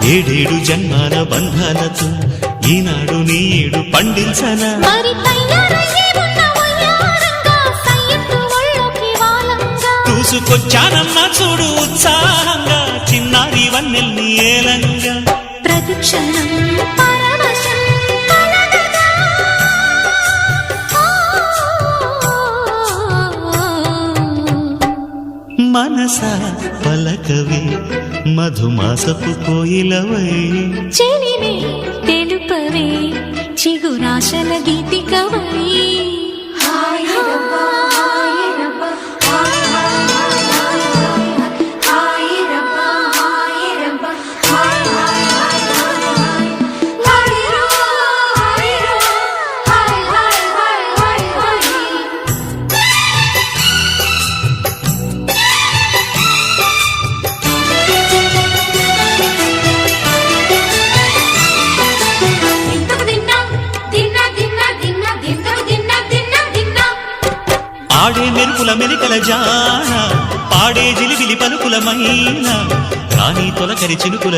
ఏడేడు జన్మాల బంధాలతో ఈనాడు నీడు పండించనా చూసుకొచ్చానమ్మా చూడు ఉత్సాహంగా చిన్నారి వన్నెల్ని ఏలంగా ప్రతిక్షణం మనసా పలకవే మధుమాసపు కోయిలవై చెలిమే తెలుపవే చిగురాశల గీతికవై ఆడే మెరుపుల మెలికల జాన పాడే జిలిబిలి పలుకులమైన రాణి తొలకరి చినుకుల